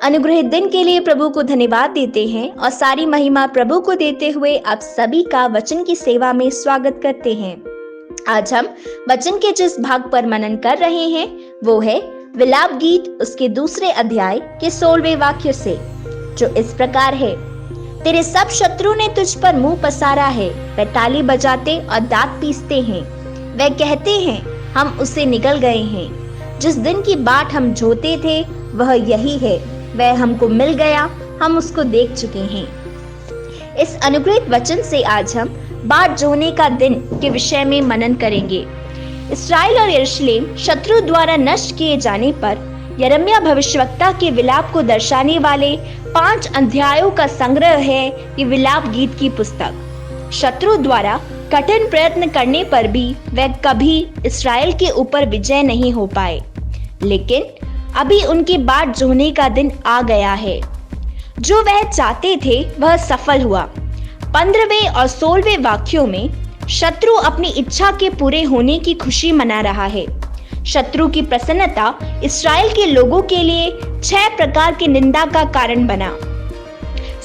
अनुग्रहित दिन के लिए प्रभु को धन्यवाद देते हैं और सारी महिमा प्रभु को देते हुए आप सभी का वचन की सेवा में स्वागत करते हैं। आज हम वचन के जिस भाग पर मनन कर रहे हैं वो है विलाप गीत, उसके दूसरे अध्याय के 16वें वाक्य से, जो इस प्रकार है। तेरे सब शत्रु ने तुझ पर मुंह पसारा है, वे ताली बजाते और दांत पीसते हैं। वे कहते हैं हम उससे निकल गए हैं। जिस दिन की बाट हम जोते थे वह यही है, वह हमको मिल गया, हम उसको देख चुके हैं। इस अनुग्रहित वचन से आज हम बाट जोने का दिन के विषय में मनन करेंगे। इस्राएल और यरूशलेम शत्रु द्वारा नष्ट किए जाने पर यिर्मयाह भविष्यवक्ता के विलाप को दर्शाने वाले 5 अध्यायों का संग्रह है ये विलाप गीत की पुस्तक। शत्रु द्वारा कठिन प्रयत्न करने पर भी वह कभी इस्राएल के ऊपर विजय नहीं हो पाए, लेकिन अभी उनकी बाट जोने का दिन आ गया है। जो वह चाहते थे वह सफल हुआ। 15वें और 16वें वाक्यों में शत्रु अपनी इच्छा के पूरे होने की खुशी मना रहा है। शत्रु की प्रसन्नता इस्राएल के लोगों के लिए 6 प्रकार की निंदा का कारण बना।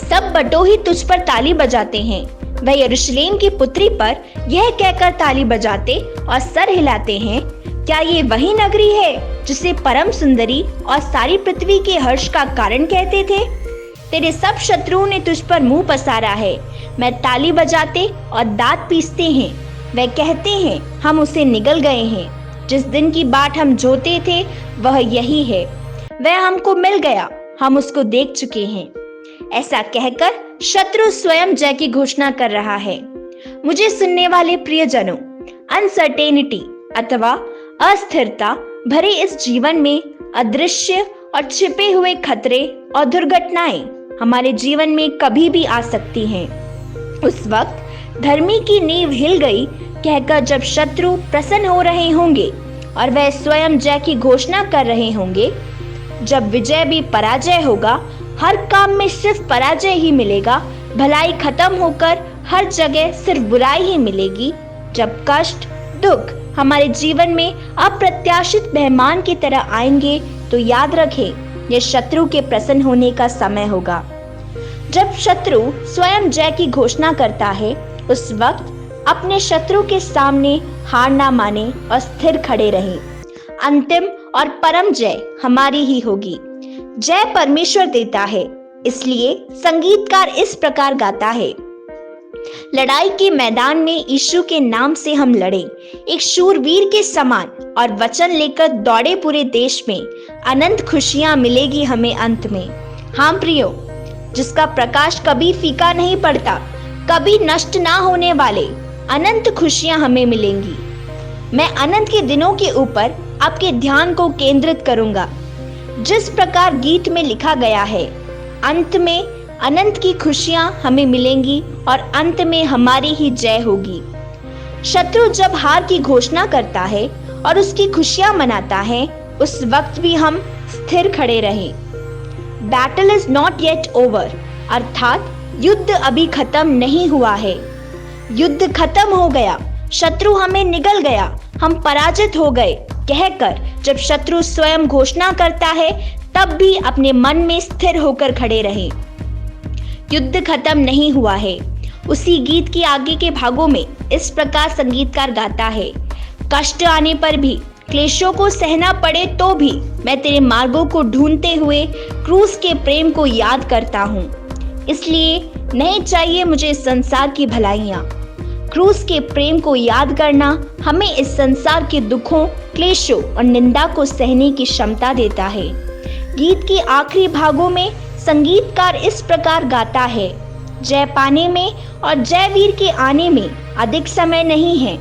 सब बटोही तुझ पर ताली बजाते हैं। वह यरूशलेम की पुत्री पर यह कहकर ताली बजाते और सर हिलाते हैं, क्या ये वही नगरी है जिसे परम सुंदरी और सारी पृथ्वी के हर्ष का कारण कहते थे? तेरे सब शत्रुओं ने तुझ पर मुंह पसारा है, मैं ताली बजाते और दांत पीसते हैं। वे कहते हैं हम उसे निगल गए हैं। जिस दिन की बाट हम जोते थे वह यही है, वह हमको मिल गया, हम उसको देख चुके हैं। ऐसा कहकर शत्रु स्वयं जय की घोषणा कर रहा है। मुझे सुनने वाले प्रियजनों, अनसर्टेनिटी अथवा अस्थिरता भरे इस जीवन में अदृश्य और छिपे हुए खतरे और दुर्घटनाएं हमारे जीवन में कभी भी आ सकती हैं। उस वक्त धर्मी की नींव हिल गई कहकर जब शत्रु प्रसन्न हो रहे होंगे और वह स्वयं जय की घोषणा कर रहे होंगे, जब विजय भी पराजय होगा, हर काम में सिर्फ पराजय ही मिलेगा, भलाई खत्म होकर हर जगह सिर्फ बुराई ही मिलेगी, जब कष्ट दुख हमारे जीवन में अप्रत्याशित मेहमान की तरह आएंगे, तो याद रखें यह शत्रु के प्रसन्न होने का समय होगा। जब शत्रु स्वयं जय की घोषणा करता है, उस वक्त अपने शत्रु के सामने हार ना माने और स्थिर खड़े रहें। अंतिम और परम जय हमारी ही होगी। जय परमेश्वर देता है, इसलिए संगीतकार इस प्रकार गाता है। लड़ाई के मैदान में यीशु के नाम से हम लड़े, एक शूरवीर के समान, और वचन लेकर दौड़े पूरे देश में। अनंत खुशियां मिलेगी हमें अंत में। हाँ प्रियो, जिसका प्रकाश कभी फीका नहीं पड़ता, कभी नष्ट ना होने वाले अनंत खुशियां हमें मिलेंगी। मैं अनंत के दिनों के ऊपर आपके ध्यान को केंद्रित करूंगा। जिस प्रकार गीत में लिखा गया है, अंत में अनंत की खुशियां हमें मिलेंगी और अंत में हमारी ही जय होगी। शत्रु जब हार की घोषणा करता है और उसकी खुशियां मनाता है, उस वक्त भी हम स्थिर खड़े रहें। Battle is not yet over, अर्थात युद्ध अभी खत्म नहीं हुआ है। युद्ध खत्म हो गया, शत्रु हमें निगल गया, हम पराजित हो गए कहकर जब शत्रु स्वयं घोषणा करता है, तब भी अपने मन में स्थिर होकर खड़े रहें। युद्ध खत्म नहीं हुआ है। उसी गीत के आगे के भागों में इस प्रकार संगीतकार गाता है, कष्ट आने पर भी, क्लेशों को सहना पड़े तो भी, मैं तेरे मार्गों को ढूंढते हुए क्रूस के प्रेम को याद करता हूँ। इसलिए नहीं चाहिए मुझे इस संसार की भलाइयाँ। क्रूस के प्रेम को याद करना हमें इस संसार के दुखों, क्लेशों और निंदा को सहने की क्षमता देता है। गीत के आखिरी भागों में संगीतकार इस प्रकार गाता है, जय पाने में और जय वीर के आने में अधिक समय नहीं है।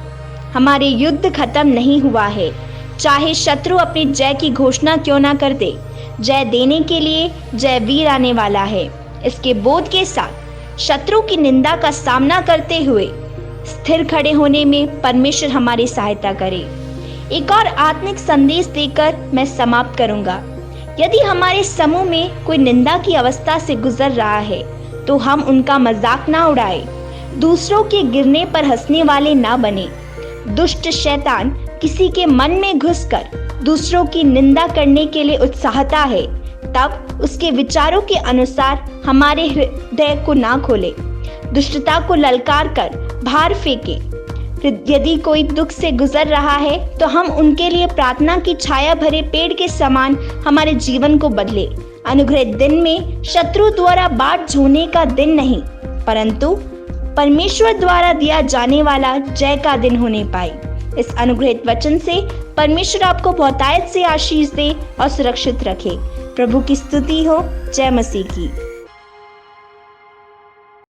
हमारे युद्ध खत्म नहीं हुआ है। चाहे शत्रु अपनी जय की घोषणा क्यों ना कर दे, जय देने के लिए जय वीर आने वाला है। इसके बोध के साथ शत्रु की निंदा का सामना करते हुए स्थिर खड़े होने में परमेश्वर हमारी सहायता करे। एक और आत्मिक संदेश देकर मैं समाप्त करूंगा। यदि हमारे समूह में कोई निंदा की अवस्था से गुजर रहा है, तो हम उनका मजाक ना उड़ाए, दूसरों के गिरने पर हंसने वाले ना बने। दुष्ट शैतान किसी के मन में घुसकर दूसरों की निंदा करने के लिए उत्साहता है, तब उसके विचारों के अनुसार हमारे हृदय को ना खोले। दुष्टता को ललकार कर बाहर फेंके। यदि कोई दुख से गुजर रहा है तो हम उनके लिए प्रार्थना की छाया भरे पेड़ के समान हमारे जीवन को बदले। अनुग्रहित दिन में शत्रु द्वारा बाट जोड़ने का दिन नहीं, परंतु परमेश्वर द्वारा दिया जाने वाला जय का दिन होने पाए। इस अनुग्रहित वचन से परमेश्वर आपको बहुतायत से आशीष दे और सुरक्षित रखे। प्रभु की स्तुति हो। जय मसीह की।